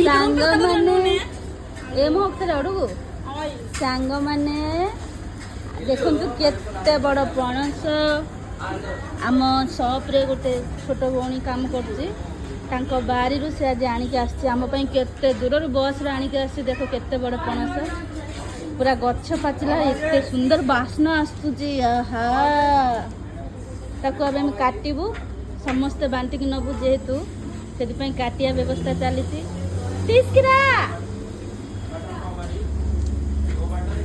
ସାଙ୍ଗମାନେ ଏମ ହକ୍ତରେ ଅଡ଼କୁ ସାଙ୍ଗମାନେ ଦେଖନ୍ତୁ କେତେ ବଡ଼ ପଣସ। ଆମ ସପ୍ରେ ଗୋଟେ ଛୋଟ ଭଉଣୀ କାମ କରୁଛି, ତାଙ୍କ ବାରିରୁ ସେ ଆଜି ଆଣିକି ଆସିଛି ଆମ ପାଇଁ। କେତେ ଦୂରରୁ ବସ୍ରେ ଆଣିକି ଆସିଛି। ଦେଖ କେତେ ବଡ଼ ପଣସ, ପୁରା ଗଛ ପାଚିଲା, ଏତେ ସୁନ୍ଦର ବାସ୍ନା ଆସୁଛି। ଆହା, ତାକୁ ଏବେ ଆମେ କାଟିବୁ, ସମସ୍ତେ ବାଣ୍ଟିକି ନେବୁ ଯେହେତୁ, ସେଥିପାଇଁ କାଟିବା ବ୍ୟବସ୍ଥା ଚାଲିଛି। ଟିସ୍କିରା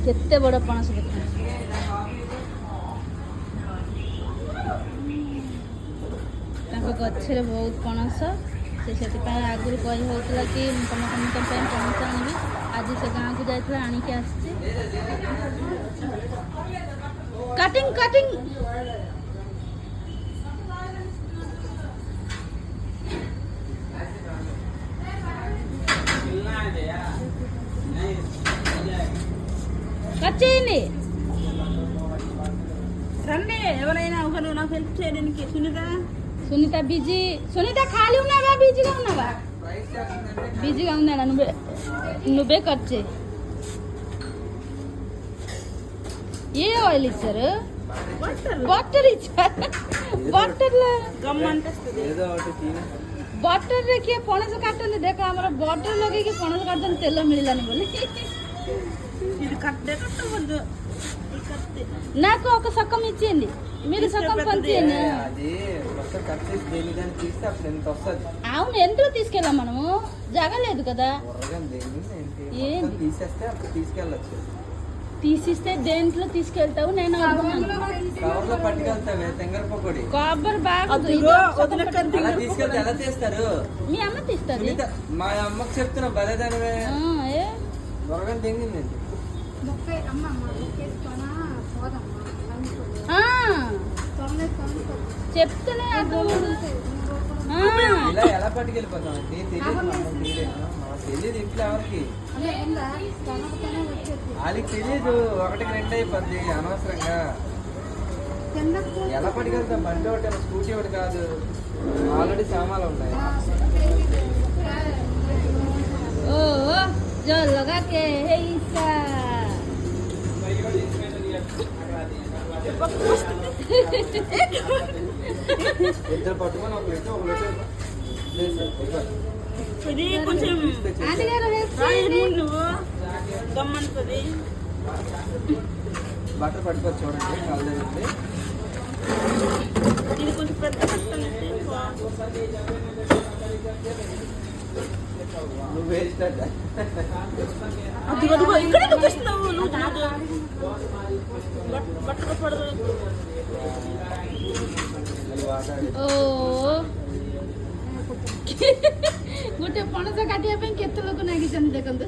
କେତେ ବଡ଼ ପଣସ ଦେଖ। ତାଙ୍କ ଗଛରେ ବହୁତ ପଣସ, ସେ ସେଥିପାଇଁ ଆଗରୁ କହି ହେଉଥିଲା କି ତମ ସମସ୍ତଙ୍କ ପାଇଁ ପଣସ ଆଣିବି। ଆଜି ସେ ଗାଁକୁ ଯାଇଥିଲା, ଆଣିକି ଆସିଛି। କଟିଂ କଟିଂ కచ్చేయండి రండి ఎవరైనా ఒకరు నాకు హెల్ప్ చేయడానికి. సునీత బిజీ. సునీత ఖాళీ ఉన్నావా, బిజీగా ఉన్నావా? బిజీగా ఉన్నాడా? నువ్వే కట్ చేయి. ఏ ఆయిల్ ఇచ్చారు? బటర్ ఇచ్చారు. ବଟର ଦେଖିଏ ପଣସ କାଟନ୍ତି। ଦେଖ ଆମର ବଟର ଲଗେଇକି ପଣସ କାଟନ୍ତି, ତେଲ ମିଳିଲାନି ବୋଲି। నాకు ఒక సక్కం ఇచ్చేయండి, మీరు సక్కం పంచేయండి. అవును, ఎందుకు తీసుకెళ్ళాం మనము? జగలేదు కదా. తీసిస్తే దేంట్లో తీసుకెళ్తావు? నేను కొబ్బరి బాగా మీ అమ్మ తీస్తుంది. మా అమ్మకి చెప్తున్నా బలేదానివే. చెప్తూనే ఇలా ఎలా పట్టుకెళ్ళిపోతాం? తెలియదు ఇంట్లో ఎవరికి, వాళ్ళకి తెలీదు. ఒకటికి రెండు అయిపోద్ది అనవసరంగా. ఎలా పట్టుకెళ్తాం? బండి ఒకటి, స్కూటీ ఒకటి కాదు, ఆల్రెడీ సామాన్లు ఉన్నాయి. ఓ జల్లగా కేసా ఇద్దరు పట్టుకొని ఒక లీటర్ ఇది కొంచెం నువ్వు గమ్మంటుంది. బట్టర్ పట్టుకొని చూడండి, కాలేదండి. ఇది కొంచెం పెద్ద నువ్వు వేస్ట్ అదిగో ఇక్కడ చూపిస్తున్నావు. బట్టలు పడదు. ଗୋଟେ ପଣସ କାଟିବା ପାଇଁ କେତେ ଲୋକ ନାଗିଛନ୍ତି ଦେଖନ୍ତୁ।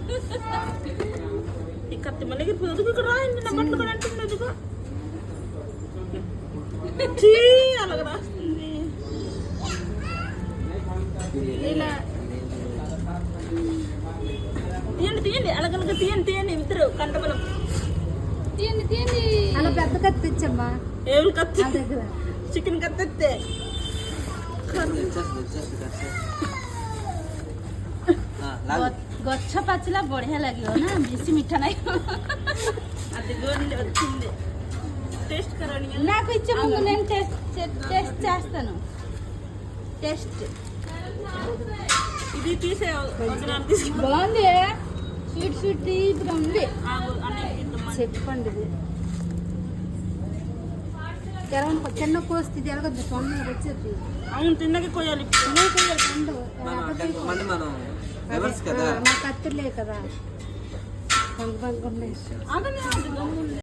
ఈ కత్తి మళ్ళీ ఇక్కడ రాయండి, నా బట్టలు కూడా అంటుంది. అదిగో అలాగ రాస్తుంది. ఇలా తీయండి తీయండి, అలాగనక తీయండి తీయండి. ఇద్దరు కంటబలం తీయండి తీయండి. అలా పెద్ద కత్తి ఇచ్చమ్మా. ఏమి కత్తి? చికెన్ కత్తి ఎత్తే ଗଛ ପାଚିଲା ବଢିଆ ଲାଗିବ ନା, ବେଶୀ ମିଠା ନାହିଁ। అదిగోండి వచ్చింది. టేస్ట్ కరండి. నాకు ఇచ్చే ముందు నేను టేస్ట్ చేస్తాను. టేస్ట్ ఇది తీసే బాగుంది, స్వీట్ స్వీట్ తీపిగా ఉంది. చెప్పండి, చిన్న కోస్తుంది ఎలాగొద్దు పండు వచ్చేది. అవును, తిన్నకి కొయ్యాలి. మా కత్తిలే కదా, బంగు బంగు ఉన్నాయి.